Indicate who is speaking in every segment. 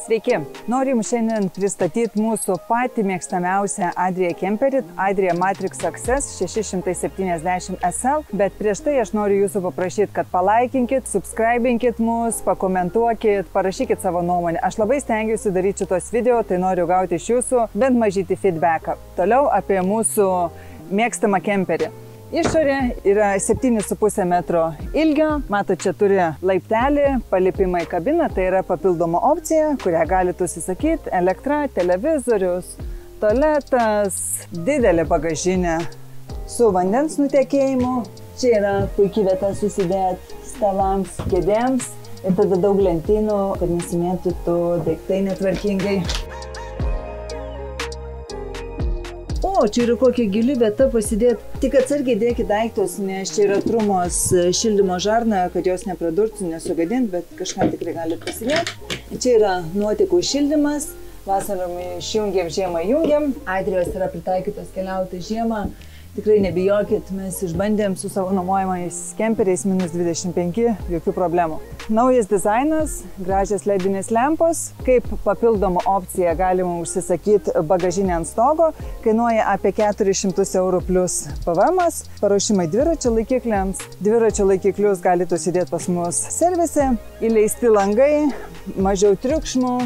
Speaker 1: Sveiki! Noriu Jums šiandien pristatyti mūsų patį mėgstamiausią Adria kemperį, Adria Matrix Access 670 SL, bet prieš tai aš noriu Jūsų paprašyti, kad palaikinkit, subscribinkit mus, pakomentuokit, parašykit savo nuomonę. Aš labai stengiuosi daryti šitos video, tai noriu gauti iš Jūsų bent mažytį feedbacką. Toliau apie mūsų mėgstamą kemperį. Išorė yra 7,5 metro ilgio, matot, čia turi laiptelį, palipimą į kabiną, tai yra papildoma opcija, kurią galite užsisakyti, elektra, televizorius, tualetas, didelė bagažinė su vandens nutekėjimu. Čia yra puikiai vieta susidėti stalams, kėdėms ir tada daug lentynų, kad nesimėtytų daiktai netvarkingai. O, čia yra kokia gili vieta pasidėti. Tik atsargiai dėkit daiktus, nes čia yra trumos šildymo žarna, kad jos nepradurtų, nesugadint, bet kažką tikrai galite pasidėti. Čia yra nuotekų šildymas, vasarom išjungiam, žiemą jungiam. Adrijos yra pritaikytos keliauti žiemą. Tikrai nebijokit, mes išbandėm su savo nuomojamais kemperiais -25, jokių problemų. Naujas dizainas, gražios ledinės lempos, kaip papildoma opcija galima užsisakyti bagažinę ant stogo, kainuoja apie 400 € plus PVM-as, paruošimai dviračio laikikliams, dviračio laikiklius galite užsidėti pas mus servise, įleisti langai, mažiau triukšmų,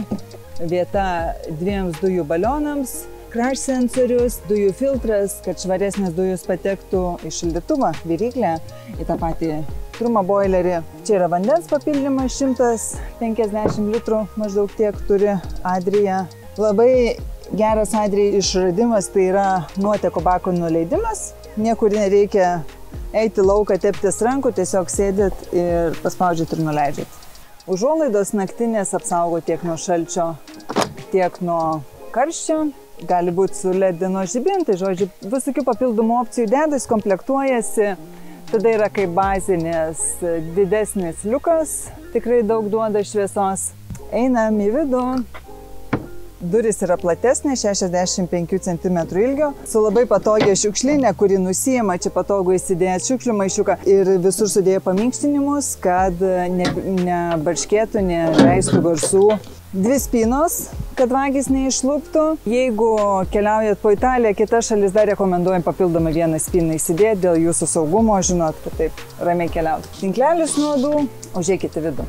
Speaker 1: vieta 2 dujų balionams, crash sensorius, dujų filtras, kad švaresnės dujos patektų į šildytuvą, viryklę, į tą patį trumą boilerį. Čia yra vandens papildymas, 150 litrų, maždaug tiek turi Adria. Labai geras Adria išradimas, tai yra nuotekų bako nuleidimas. Niekur nereikia eiti lauką, teptis rankų, tiesiog sėdit ir paspaudžiat ir nuleidžiat. Užuolaidos naktinės apsaugo tiek nuo šalčio, tiek nuo karščio. Gali būti su ledino žibintai, žodžiu, visokių papildomų opcijų dedas, komplektuojasi. Tada yra kaip bazinis didesnis liukas, tikrai daug duoda šviesos. Einam į vidų. Duris yra platesnė, 65 cm ilgio, su labai patogia šiukšlinė, kuri nusiima, čia patogu įsidėti šiukšlių maišiuką ir visur sudėjo paminkštinimus, kad nebarškėtų, neleistų garsų. 2 spynos, kad vagys neišluptų. Jeigu keliaujat po Italiją, kitas šalis dar rekomenduojam papildomai 1 spyną įsidėti dėl jūsų saugumo, žinot, kad taip ramiai keliauti. Tinklelis nuodų, užeikite vidų.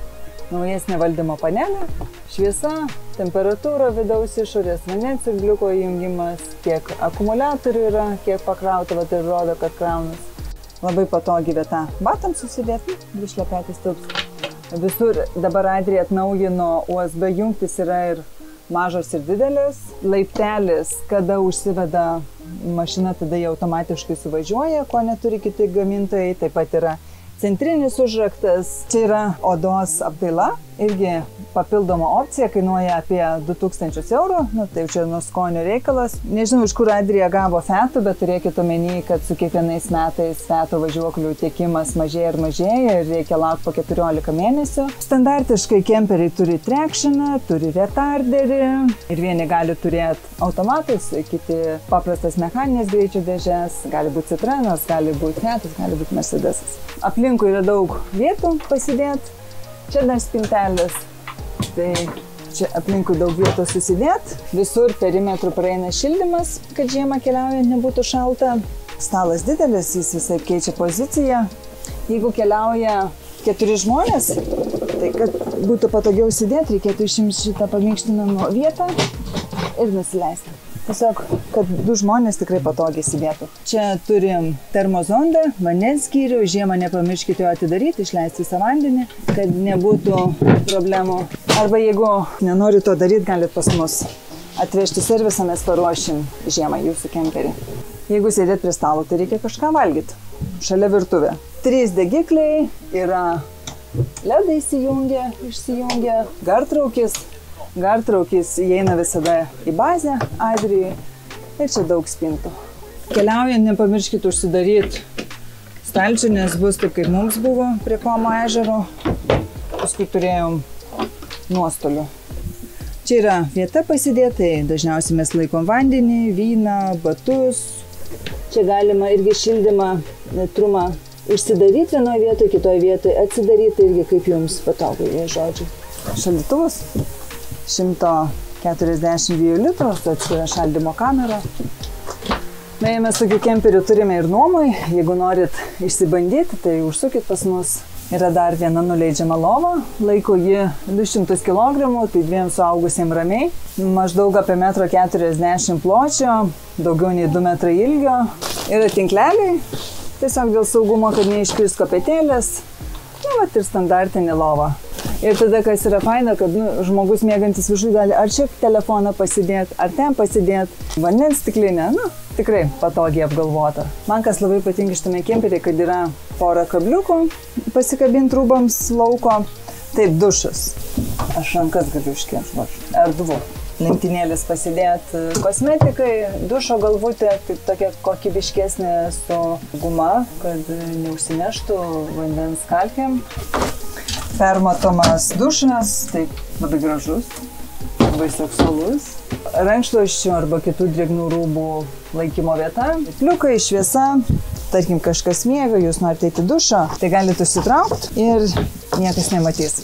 Speaker 1: Naujesnė valdymo panelė, šviesa, temperatūra vidaus išorės, vandens ir gliuko įjungimas, kiek akumuliatorių yra, kiek pakrauta, va tai rodo, kad kraunas. Labai patogi vieta. Batams susidėti, šlepetės tilps. Visur dabar Adria atnaujino USB jungtis, yra ir mažos ir didelės. Laiptelis, kada užsiveda mašina, tada jie automatiškai suvažiuoja, ko neturi kiti gamintojai. Taip pat yra centrinis užraktas. Čia yra odos apdaila, irgi papildoma opcija, kainuoja apie 2000 €. Nu, tai čia nuo skonio reikalas. Nežinau, iš kur Adria gavo fetų, bet turėkit omeny, kad su kiekvienais metais fetų važiuoklių tiekimas mažėja ir mažėja ir reikia laukti po 14 mėnesių. Standartiškai kemperiai turi trekšiną, turi retarderį ir vieni gali turėti automatus, kiti paprastas mechaninės greičio dėžės, gali būti Citroenas, gali būti Fiatas, gali būti Mercedesas. Aplinkui yra daug vietų pasidėti. Čia dar spintelės, tai čia aplinkui daug vietos susidėti. Visur perimetrų praeina šildymas, kad žiemą keliaujant nebūtų šalta. Stalas didelis, jis visai keičia poziciją. Jeigu keliauja 4 žmonės, tai kad būtų patogiau sėdėti, reikėtų išimti šitą paminkštinimo vietą ir nusileisti. Tiesiog, kad 2 žmonės tikrai patogiai sėdėtų. Čia turim termozondą, vandens skyrių, žiemą nepamirškite jo atidaryti, išleisti visą vandenį, kad nebūtų problemų. Arba jeigu nenori to daryti, galite pas mus atvežti servisą, mes paruošim žiemą jūsų kemperį. Jeigu sėdėt prie stalo, tai reikia kažką valgyti. Šalia virtuvė. 3 degikliai, yra ledai išsijungia, gartraukis. Gartraukis įeina visada į bazę Adrijai ir čia daug spintų. Keliaujant nepamirškite užsidaryti stalčių, nes bus taip, kaip mums buvo prie Komo ežero. Paskui turėjom nuostolių. Čia yra vieta pasidėti, dažniausiai mes laikom vandenį, vyną, batus. Čia galima irgi šildymą, trumą užsidaryti vienoje vietoje, kitoje vietoje atsidaryti irgi kaip jums patogu, žodžiu. Šaldytuvas. 142 litrų su atskira šaldymo kamera. Beje, mes tokių kemperių turime ir nuomai. Jeigu norit išsibandyti, tai užsukit pas mus. Yra dar viena nuleidžiama lova, laiko ji 200 kg, tai dviem suaugusiems ramiai, maždaug apie 1,40 m pločio, daugiau nei 2 metrai ilgio. Yra tinkleliai, tiesiog dėl saugumo, kad neiškris kopėtėlės, ir standartinė lova. Ir tada, kas yra faina, kad žmogus mėgantis viršui gali ar čia telefoną pasidėti, ar ten pasidėti, vandens stiklinę, tikrai patogiai apgalvota. Man kas labai patinka šitame kemperyje, kad yra pora kabliukų pasikabinti rūbams lauko. Taip, dušas. Aš rankas galiu iškėti, erdvu. Lentynėlis pasidėti kosmetikai, dušo galvutė, tai tokia kokybiškesnė su guma, kad neužsineštų vandens kalkėm. Permatomas dušas, taip labai gražus, labai seksualus. Rankšluosčių arba kitų drėgnų rūbų laikymo vieta. Pliukai, šviesa, tarkim kažkas miega, jūs norite eiti į dušą, tai galite užsitraukti ir niekas nematys.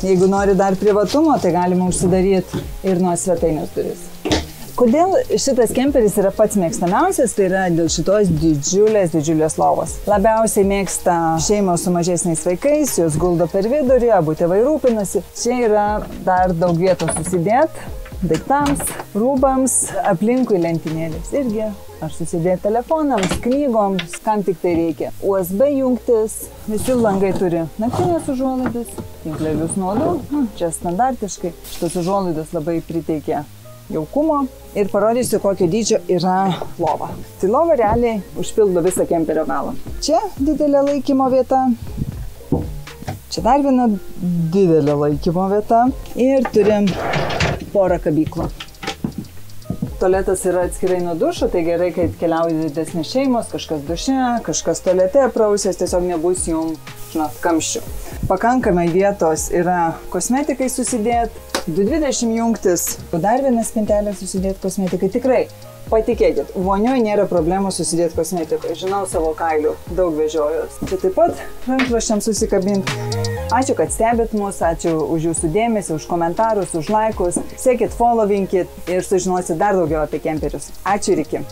Speaker 1: Jeigu nori dar privatumo, tai galima užsidaryti ir nuo svetainės duris. Kodėl šitas kemperis yra pats mėgstamiausias, tai yra dėl šitos didžiulės lovos. Labiausiai mėgsta šeimos su mažesniais vaikais, jos guldo per vidurį, abu tėvai rūpinasi. Čia yra dar daug vietos susidėti daiktams, rūbams, aplinkui lentynėlės irgi. Ar susidėti telefonams, knygoms, kam tik tai reikia. USB jungtis, visi langai turi naktinės užuolaidas, tinklelius nuodų, čia standartiškai. Šitos užuolaidos labai priteikia jaukumo ir parodysiu, kokio dydžio yra lova. Tai lova realiai užpildo visą kemperio galą. Čia didelė laikymo vieta, čia dar viena didelė laikymo vieta ir turim porą kabyklų. Tualetas yra atskirai nuo dušo, tai gerai, kai keliauja didesnės šeimos, kažkas duše, kažkas tualete prausės, tiesiog nebus jums, kamščių. Pakankamai vietos yra kosmetikai susidėti, 220 jungtis, dar vieną spintelę susidėti kosmetikai. Tikrai, patikėkit, vonioj nėra problemų susidėti kosmetikai. Žinau savo kailių, daug vežiojos. Čia taip pat rankšluosčiams susikabinti. Ačiū, kad stebit mus, ačiū už jūsų dėmesį, už komentarus, už laikus. Sekit, followinkit ir sužinosit dar daugiau apie kemperius. Ačiū ir iki.